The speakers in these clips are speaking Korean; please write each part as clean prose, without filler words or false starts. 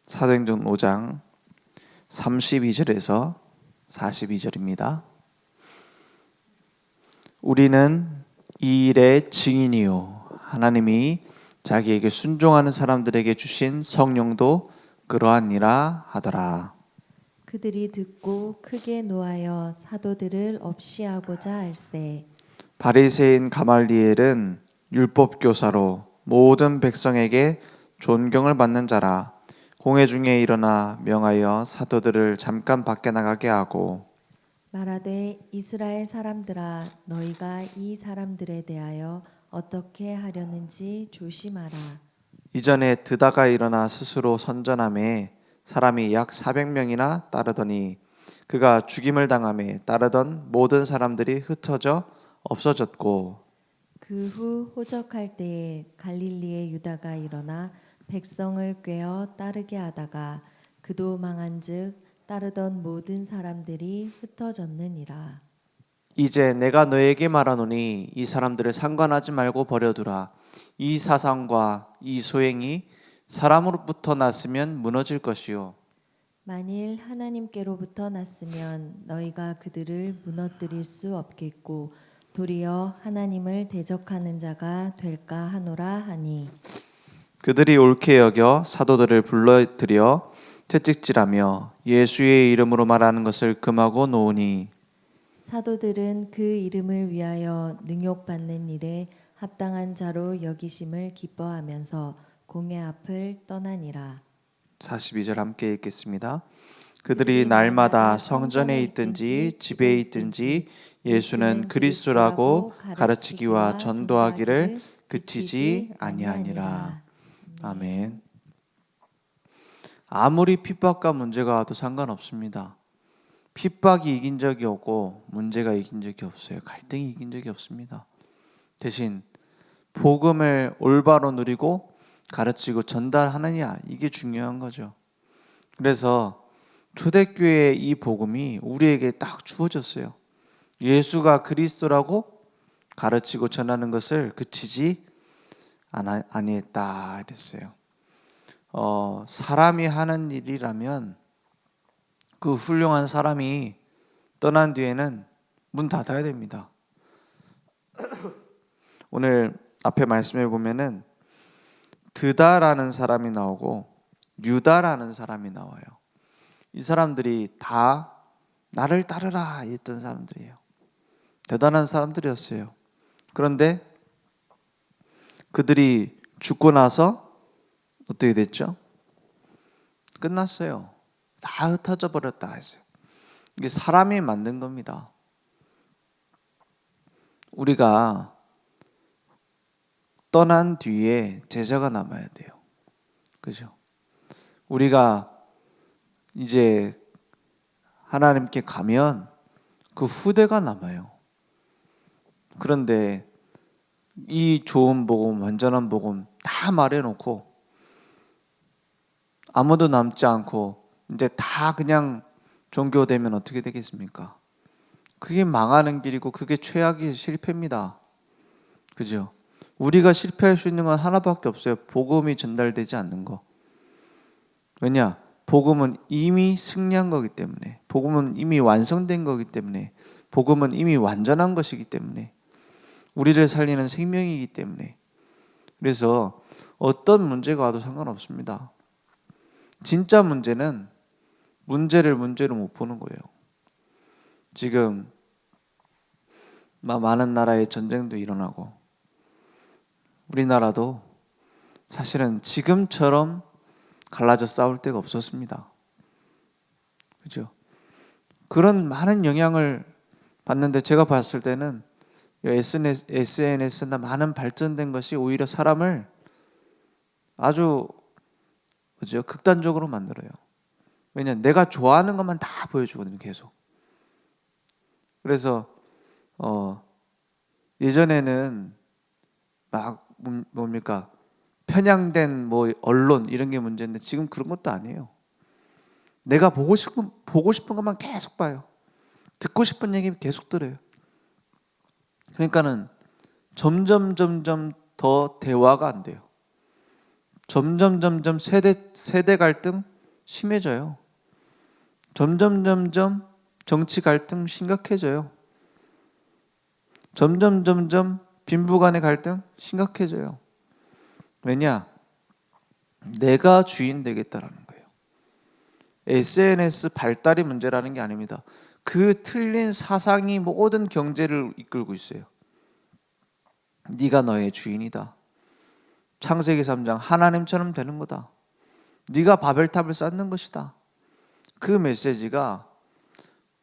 사도행전 5장 32절에서 42절입니다. 우리는 이 일의 증인이요 하나님이 자기에게 순종하는 사람들에게 주신 성령도 그러하니라 하더라. 그들이 듣고 크게 노하여 사도들을 없이하고자 할세. 바리새인 가말리엘은 율법 교사로 모든 백성에게 존경을 받는 자라. 공회 중에 일어나 명하여 사도들을 잠깐 밖에 나가게 하고 말하되 이스라엘 사람들아 너희가 이 사람들에 대하여 어떻게 하려는지 조심하라. 이전에 드다가 일어나 스스로 선전함에 사람이 약 400명이나 따르더니 그가 죽임을 당함에 따르던 모든 사람들이 흩어져 없어졌고 그 후 호적할 때에 갈릴리의 유다가 일어나 백성을 꾀어 따르게 하다가 그도 망한즉 따르던 모든 사람들이 흩어졌느니라. 이제 내가 너에게 말하노니 이 사람들을 상관하지 말고 버려두라. 이 사상과 이 소행이 사람으로부터 났으면 무너질 것이요 만일 하나님께로부터 났으면 너희가 그들을 무너뜨릴 수 없겠고 도리어 하나님을 대적하는 자가 될까 하노라 하니 그들이 옳게 여겨 사도들을 불러들여 채찍질하며 예수의 이름으로 말하는 것을 금하고 놓으니 사도들은 그 이름을 위하여 능욕받는 일에 합당한 자로 여기심을 기뻐하면서 공회 앞을 떠나니라. 42절 함께 읽겠습니다. 그들이 날마다 성전에 있든지 집에 있든지 예수는 그리스도라고 가르치기와 전도하기를 그치지 아니하니라. 아멘. 아무리 핍박과 문제가 와도 상관없습니다. 핍박이 이긴 적이 없고 문제가 이긴 적이 없어요. 갈등이 이긴 적이 없습니다. 대신 복음을 올바로 누리고 가르치고 전달하느냐, 이게 중요한 거죠. 그래서 초대교회의 이 복음이 우리에게 딱 주어졌어요. 예수가 그리스도라고 가르치고 전하는 것을 그치지 아니했다 이랬어요. 사람이 하는 일이라면 그 훌륭한 사람이 떠난 뒤에는 문 닫아야 됩니다. 오늘 앞에 말씀해 보면은 드다라는 사람이 나오고 유다라는 사람이 나와요. 이 사람들이 다 나를 따르라 했던 사람들이에요. 대단한 사람들이었어요. 그런데 그들이 죽고 나서 어떻게 됐죠? 끝났어요. 다 흩어져 버렸다 했어요. 이게 사람이 만든 겁니다. 우리가 떠난 뒤에 제자가 남아야 돼요. 그죠? 우리가 이제 하나님께 가면 그 후대가 남아요. 그런데 이 좋은 복음, 완전한 복음 다 말해놓고 아무도 남지 않고 이제 다 그냥 종교되면 어떻게 되겠습니까? 그게 망하는 길이고 그게 최악의 실패입니다. 그죠? 우리가 실패할 수 있는 건 하나밖에 없어요. 복음이 전달되지 않는 거. 왜냐? 복음은 이미 승리한 거기 때문에, 복음은 이미 완성된 거기 때문에, 복음은 이미 완전한 것이기 때문에, 우리를 살리는 생명이기 때문에. 그래서 어떤 문제가 와도 상관없습니다. 진짜 문제는 문제를 문제로 못 보는 거예요. 지금 많은 나라의 전쟁도 일어나고 우리나라도 사실은 지금처럼 갈라져 싸울 때가 없었습니다. 그죠? 그런 많은 영향을 받는데 제가 봤을 때는 SNS나 많은 발전된 것이 오히려 사람을 아주 극단적으로 만들어요. 왜냐하면 내가 좋아하는 것만 다 보여주거든요. 계속. 그래서 예전에는 막 뭡니까 편향된 언론 이런 게 문제인데 지금 그런 것도 아니에요. 내가 보고 싶은 것만 계속 봐요. 듣고 싶은 얘기 계속 들어요. 그러니까는 점점 더 대화가 안 돼요. 점점 세대 갈등, 심해져요. 점점 정치 갈등 심각해져요. 점점 빈부 간의 갈등 심각해져요. 왜냐? 내가 주인 되겠다라는 거예요. SNS 발달이 문제라는 게 아닙니다. 그 틀린 사상이 모든 경제를 이끌고 있어요. 네가 너의 주인이다. 창세기 3장 하나님처럼 되는 거다. 네가 바벨탑을 쌓는 것이다. 그 메시지가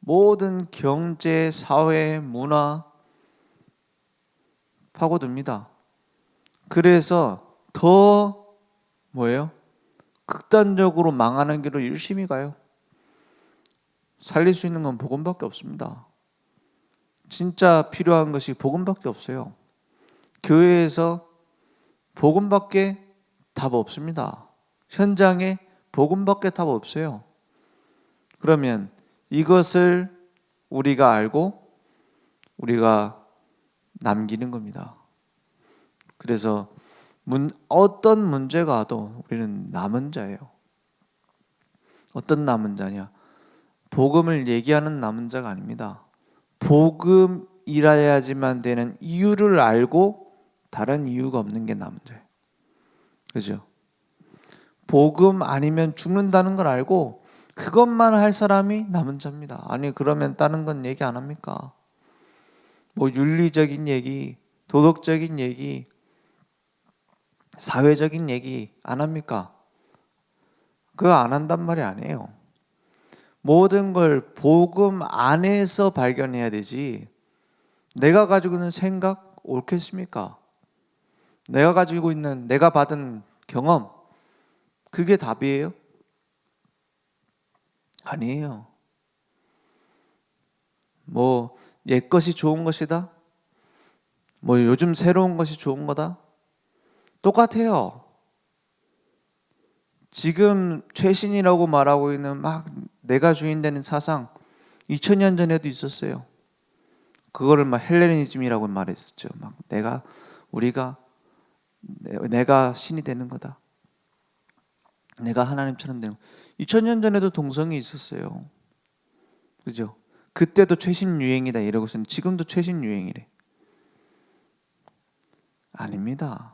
모든 경제, 사회, 문화 파고듭니다. 그래서 더 뭐예요? 극단적으로 망하는 길로 열심히 가요. 살릴 수 있는 건 복음밖에 없습니다. 진짜 필요한 것이 복음밖에 없어요. 교회에서 복음밖에 답 없습니다. 현장에 복음밖에 답 없어요. 그러면 이것을 우리가 알고 우리가 남기는 겁니다. 그래서 어떤 문제가 와도 우리는 남은 자예요. 어떤 남은 자냐? 복음을 얘기하는 남은 자가 아닙니다. 복음이라야지만 되는 이유를 알고 다른 이유가 없는 게 남은 자예요. 그죠? 복음 아니면 죽는다는 걸 알고 그것만 할 사람이 남은 자입니다. 아니 그러면 다른 건 얘기 안 합니까? 뭐 윤리적인 얘기, 도덕적인 얘기, 사회적인 얘기 안 합니까? 그거 안 한단 말이 아니에요. 모든 걸 복음 안에서 발견해야 되지. 내가 가지고 있는 생각 옳겠습니까? 내가 가지고 있는 내가 받은 경험 그게 답이에요? 아니에요. 뭐 옛것이 좋은 것이다? 뭐 요즘 새로운 것이 좋은 거다? 똑같아요. 지금 최신이라고 말하고 있는 막 내가 주인 되는 사상 2000년 전에도 있었어요. 그거를 막 헬레니즘이라고 말했었죠. 막 내가 신이 되는 거다. 내가 하나님처럼 되는 거. 2000년 전에도 동성이 있었어요. 그죠? 그때도 최신 유행이다 이러고서는 지금도 최신 유행이래. 아닙니다.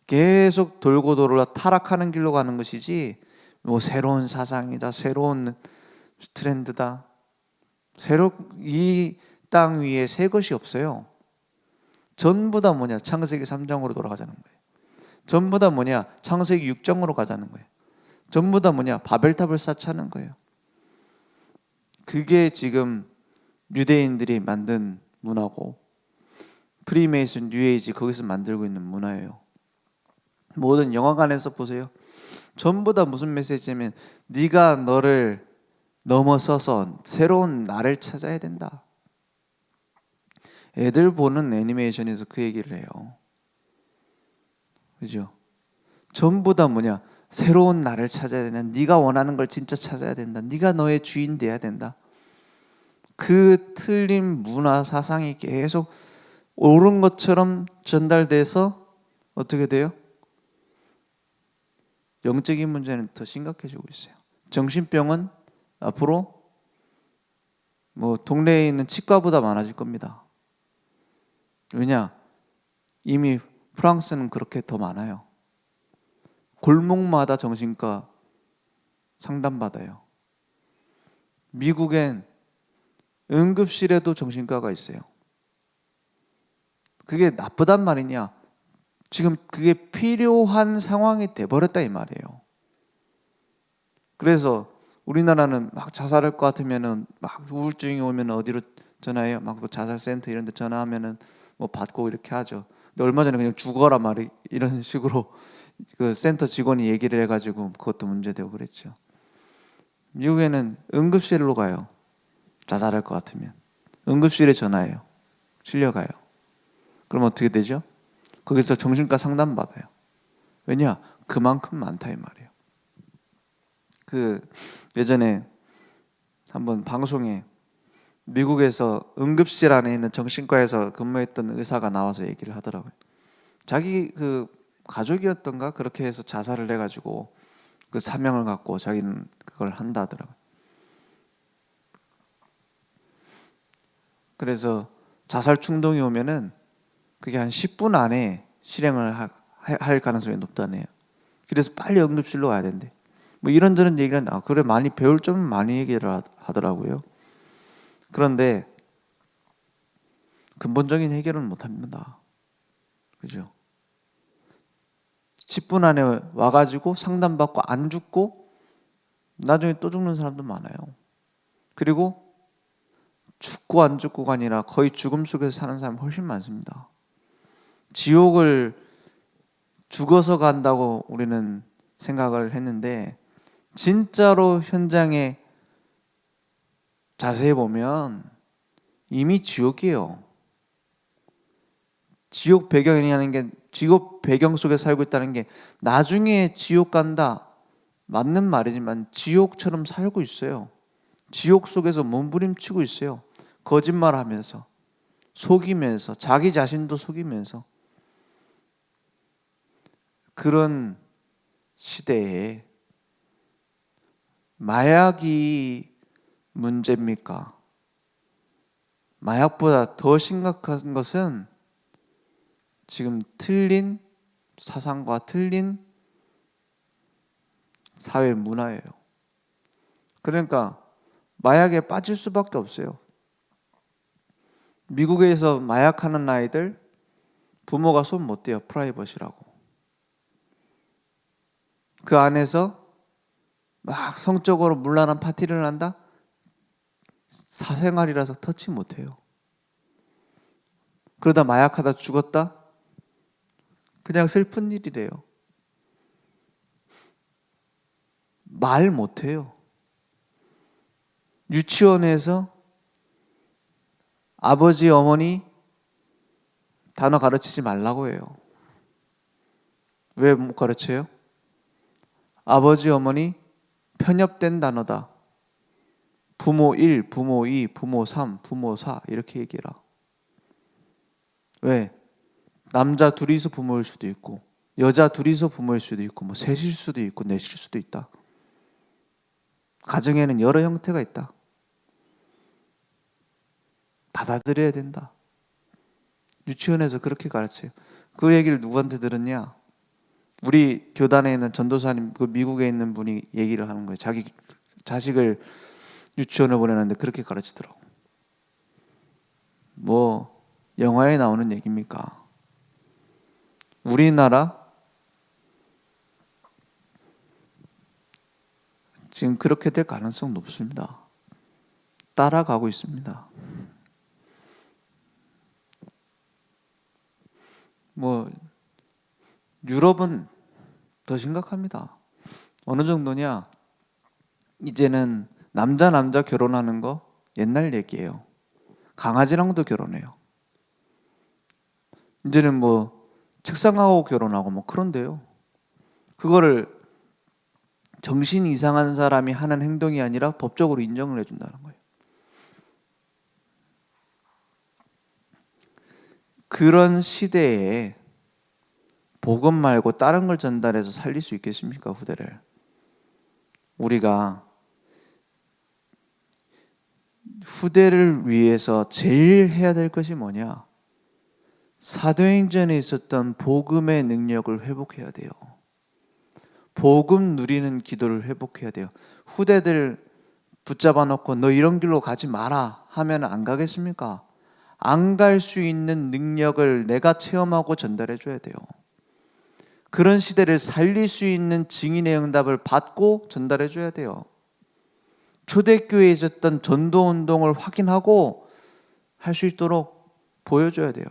계속 돌고 돌아 타락하는 길로 가는 것이지 뭐 새로운 사상이다, 새로운 트렌드다. 이 땅 위에 새 것이 없어요. 전부 다 뭐냐? 창세기 3장으로 돌아가자는 거예요. 전부 다 뭐냐? 창세기 6장으로 가자는 거예요. 전부 다 뭐냐? 바벨탑을 쌓자는 거예요. 그게 지금 유대인들이 만든 문화고 프리메이슨, 뉴에이지 거기서 만들고 있는 문화예요. 모든 영화관에서 보세요. 전부 다 무슨 메시지냐면 네가 너를 넘어서서 새로운 나를 찾아야 된다. 애들 보는 애니메이션에서 그 얘기를 해요. 그죠? 전부 다 뭐냐? 새로운 나를 찾아야 된다. 네가 원하는 걸 진짜 찾아야 된다. 네가 너의 주인 돼야 된다. 그 틀린 문화 사상이 계속 옳은 것처럼 전달돼서 어떻게 돼요? 영적인 문제는 더 심각해지고 있어요. 정신병은 앞으로 뭐 동네에 있는 치과보다 많아질 겁니다. 왜냐? 이미 프랑스는 그렇게 더 많아요. 골목마다 정신과 상담받아요. 미국엔 응급실에도 정신과가 있어요. 그게 나쁘단 말이냐? 지금 그게 필요한 상황이 돼버렸다 이 말이에요. 그래서 우리나라는 막 자살할 것 같으면은 막 우울증이 오면 어디로 전화해요? 막 뭐 자살센터 이런 데 전화하면은 뭐 받고 이렇게 하죠. 근데 얼마 전에 그냥 죽어라 말이 이런 식으로 그 센터 직원이 얘기를 해가지고 그것도 문제되고 그랬죠. 미국에는 응급실로 가요. 자살할 것 같으면 응급실에 전화해요. 실려가요. 그럼 어떻게 되죠? 거기서 정신과 상담 받아요. 왜냐? 그만큼 많다 이 말이에요. 그 예전에 한번 방송에 미국에서 응급실 안에 있는 정신과에서 근무했던 의사가 나와서 얘기를 하더라고요. 자기 그 가족이었던가 그렇게 해서 자살을 해가지고 그 사명을 갖고 자기는 그걸 한다 하더라고요. 그래서 자살 충동이 오면은 그게 한 10분 안에 실행을 할 가능성이 높다네요. 그래서 빨리 응급실로 가야 된대. 뭐 이런저런 얘기를 그래 많이 배울 점은 많이 얘기를 하더라고요. 그런데 근본적인 해결은 못 합니다. 그죠? 10분 안에 와가지고 상담받고 안 죽고 나중에 또 죽는 사람도 많아요. 그리고 죽고 안 죽고가 아니라 거의 죽음 속에서 사는 사람이 훨씬 많습니다. 지옥을 죽어서 간다고 우리는 생각을 했는데 진짜로 현장에 자세히 보면 이미 지옥이에요. 지옥 배경이라는 게 지옥 배경 속에 살고 있다는 게 나중에 지옥 간다 맞는 말이지만 지옥처럼 살고 있어요. 지옥 속에서 몸부림치고 있어요. 거짓말하면서 속이면서 자기 자신도 속이면서 그런 시대에 마약이 문제입니까? 마약보다 더 심각한 것은 지금 틀린 사상과 틀린 사회 문화예요. 그러니까 마약에 빠질 수밖에 없어요. 미국에서 마약하는 아이들 부모가 손 못 대요. 프라이버시라고. 그 안에서 막 성적으로 문란한 파티를 한다? 사생활이라서 터치 못해요. 그러다 마약하다 죽었다? 그냥 슬픈 일이래요. 말 못해요. 유치원에서 아버지 어머니 단어 가르치지 말라고 해요. 왜 못 가르쳐요? 아버지 어머니 편협된 단어다. 부모 1, 부모 2, 부모 3, 부모 4 이렇게 얘기해라. 왜? 남자 둘이서 부모일 수도 있고 여자 둘이서 부모일 수도 있고 뭐 셋일 수도 있고 넷일 수도 있다. 가정에는 여러 형태가 있다. 받아들여야 된다. 유치원에서 그렇게 가르쳐요. 그 얘기를 누구한테 들었냐? 우리 교단에 있는 전도사님, 그 미국에 있는 분이 얘기를 하는 거예요. 자기 자식을 유치원에 보내는데 그렇게 가르치더라고. 뭐 영화에 나오는 얘기입니까? 우리나라 지금 그렇게 될 가능성 높습니다. 따라가고 있습니다. 뭐 유럽은 더 심각합니다. 어느 정도냐? 이제는 남자 결혼하는 거 옛날 얘기예요. 강아지랑도 결혼해요. 이제는 뭐 책상하고 결혼하고 뭐 그런데요. 그거를 정신 이상한 사람이 하는 행동이 아니라 법적으로 인정을 해준다는 거예요. 그런 시대에 복음 말고 다른 걸 전달해서 살릴 수 있겠습니까, 후대를? 우리가 후대를 위해서 제일 해야 될 것이 뭐냐? 사도행전에 있었던 복음의 능력을 회복해야 돼요. 복음 누리는 기도를 회복해야 돼요. 후대들 붙잡아 놓고 너 이런 길로 가지 마라 하면 안 가겠습니까? 안 갈 수 있는 능력을 내가 체험하고 전달해 줘야 돼요. 그런 시대를 살릴 수 있는 증인의 응답을 받고 전달해 줘야 돼요. 초대교회에 있었던 전도운동을 확인하고 할 수 있도록 보여줘야 돼요.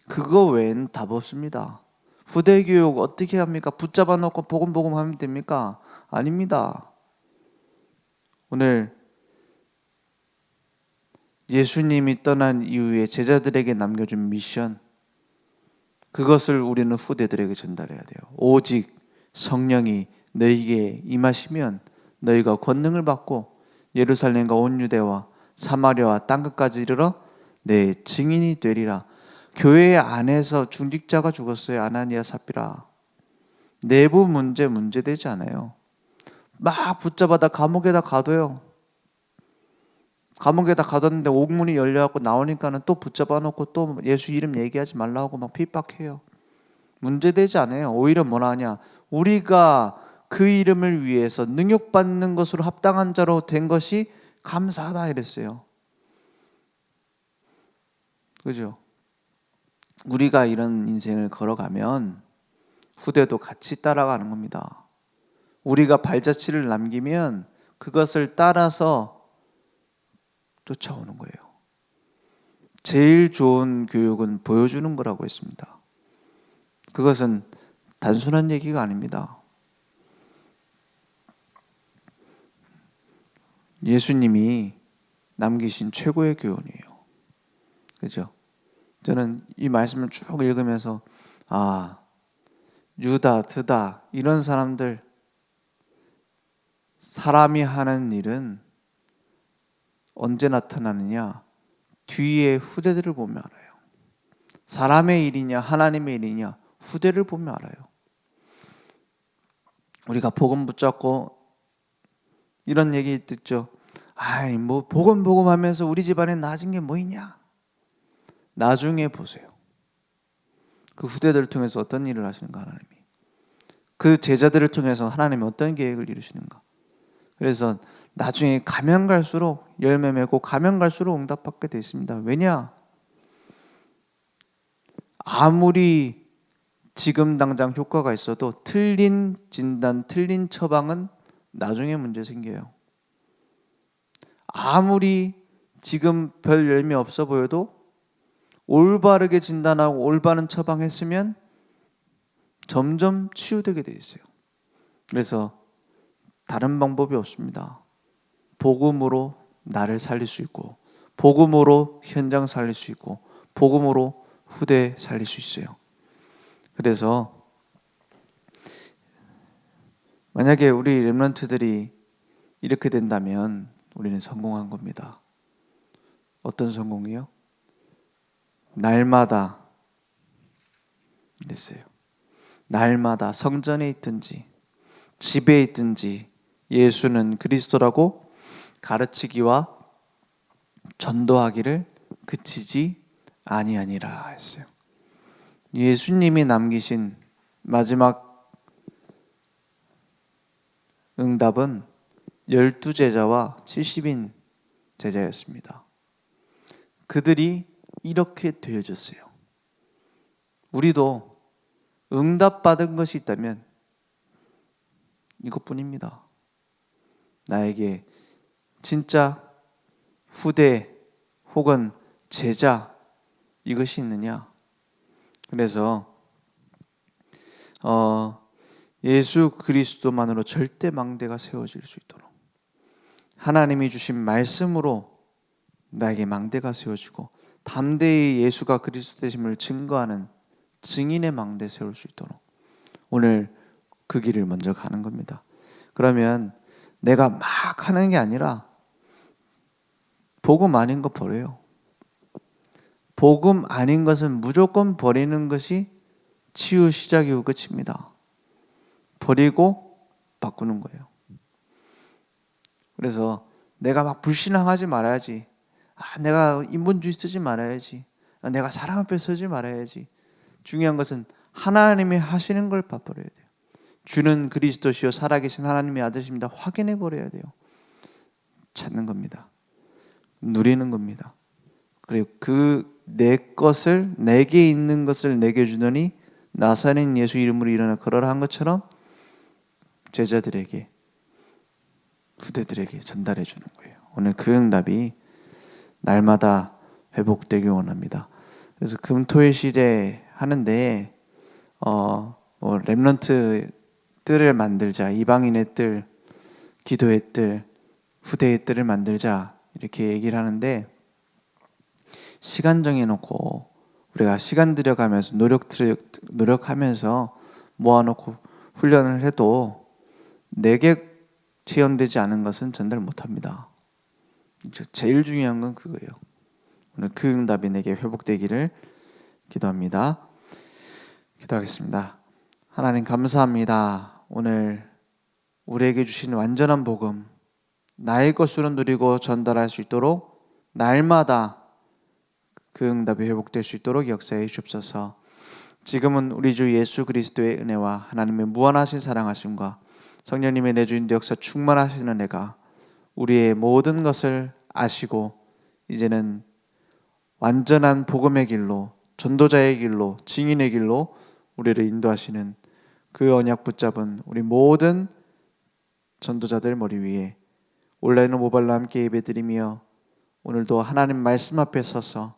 그거 외에는 답 없습니다. 후대교육 어떻게 합니까? 붙잡아 놓고 복음 하면 됩니까? 아닙니다. 오늘 예수님이 떠난 이후에 제자들에게 남겨준 미션, 그것을 우리는 후대들에게 전달해야 돼요. 오직 성령이 너희에게 임하시면 너희가 권능을 받고 예루살렘과 온 유대와 사마리아와 땅끝까지 이르러 내 증인이 되리라. 교회 안에서 중직자가 죽었어요. 아나니아 삽비라. 내부 문제되지 않아요. 막 붙잡아다 감옥에다 가둬요. 감옥에다 가뒀는데 옥문이 열려갖고 나오니까는 또 붙잡아 놓고 또 예수 이름 얘기하지 말라고 막 핍박해요. 문제되지 않아요. 오히려 뭐라 하냐, 우리가 그 이름을 위해서 능욕받는 것으로 합당한 자로 된 것이 감사하다 이랬어요. 그죠? 우리가 이런 인생을 걸어가면 후대도 같이 따라가는 겁니다. 우리가 발자취를 남기면 그것을 따라서 쫓아오는 거예요. 제일 좋은 교육은 보여주는 거라고 했습니다. 그것은 단순한 얘기가 아닙니다. 예수님이 남기신 최고의 교훈이에요. 그죠? 저는 이 말씀을 쭉 읽으면서 유다, 드다 이런 사람들, 사람이 하는 일은 언제 나타나느냐? 뒤에 후대들을 보면 알아요. 사람의 일이냐 하나님의 일이냐 후대를 보면 알아요. 우리가 복음 붙잡고 이런 얘기 듣죠. 뭐 복음 하면서 우리 집안에 나아진 게 뭐 있냐? 나중에 보세요. 그 후대들을 통해서 어떤 일을 하시는가 하나님이. 그 제자들을 통해서 하나님이 어떤 계획을 이루시는가. 그래서 나중에 가면 갈수록 열매 맺고 가면 갈수록 응답받게 되어 있습니다. 왜냐? 아무리 지금 당장 효과가 있어도 틀린 진단, 틀린 처방은 나중에 문제 생겨요. 아무리 지금 별 열매 없어 보여도 올바르게 진단하고 올바른 처방했으면 점점 치유되게 돼 있어요. 그래서 다른 방법이 없습니다. 복음으로 나를 살릴 수 있고, 복음으로 현장 살릴 수 있고, 복음으로 후대 살릴 수 있어요. 그래서 만약에 우리 렘넌트들이 이렇게 된다면 우리는 성공한 겁니다. 어떤 성공이요? 날마다 이랬어요. 날마다 성전에 있든지 집에 있든지 예수는 그리스도라고 가르치기와 전도하기를 그치지 아니하니라 했어요. 예수님이 남기신 마지막 응답은 12제자와 70인 제자였습니다. 그들이 이렇게 되어졌어요. 우리도 응답받은 것이 있다면 이것뿐입니다. 나에게 진짜 후대 혹은 제자 이것이 있느냐? 그래서 예수 그리스도만으로 절대 망대가 세워질 수 있도록 하나님이 주신 말씀으로 나에게 망대가 세워지고 담대히 예수가 그리스도 되심을 증거하는 증인의 망대 세울 수 있도록 오늘 그 길을 먼저 가는 겁니다. 그러면 내가 막 하는 게 아니라 복음 아닌 거 버려요. 복음 아닌 것은 무조건 버리는 것이 치유 시작이고 끝입니다. 버리고 바꾸는 거예요. 그래서 내가 막 불신앙하지 말아야지. 내가 인본주의 쓰지 말아야지. 내가 사랑 앞에 서지 말아야지. 중요한 것은 하나님이 하시는 걸 봐버려야 돼요. 주는 그리스도시요 살아계신 하나님의 아들이십니다. 확인해 버려야 돼요. 찾는 겁니다. 누리는 겁니다. 그리고 그 내 것을 내게 있는 것을 내게 주더니 나사렛 예수 이름으로 일어나 걸어라 한 것처럼 제자들에게 후대들에게 전달해 주는 거예요. 오늘 그 응답이 날마다 회복되길 원합니다. 그래서 금토일 시대 하는데 렘넌트 뜰을 만들자, 이방인의 뜰, 기도의 뜰, 후대의 뜰을 만들자 이렇게 얘기를 하는데 시간 정해놓고 우리가 시간 들여가면서 노력하면서 모아놓고 훈련을 해도 내게 체험되지 않은 것은 전달 못합니다. 제일 중요한 건 그거예요. 오늘 그 응답이 내게 회복되기를 기도합니다. 기도하겠습니다. 하나님 감사합니다. 오늘 우리에게 주신 완전한 복음, 나의 것으로 누리고 전달할 수 있도록 날마다 그 응답이 회복될 수 있도록 역사해 주옵소서. 지금은 우리 주 예수 그리스도의 은혜와 하나님의 무한하신 사랑하심과 성령님의 내주인도 역사 충만하시는 은혜가 우리의 모든 것을 아시고 이제는 완전한 복음의 길로, 전도자의 길로, 증인의 길로 우리를 인도하시는 그 언약 붙잡은 우리 모든 전도자들 머리 위에 온라인으로 모발로 함께 예배드리며 오늘도 하나님 말씀 앞에 서서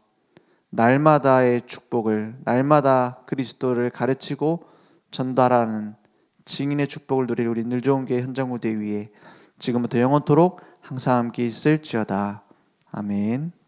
날마다의 축복을, 날마다 그리스도를 가르치고 전달하는 증인의 축복을 누릴 우리 늘 좋은 교회 현장 무대 위에 지금부터 영원토록 항상 함께 있을지어다. 아멘.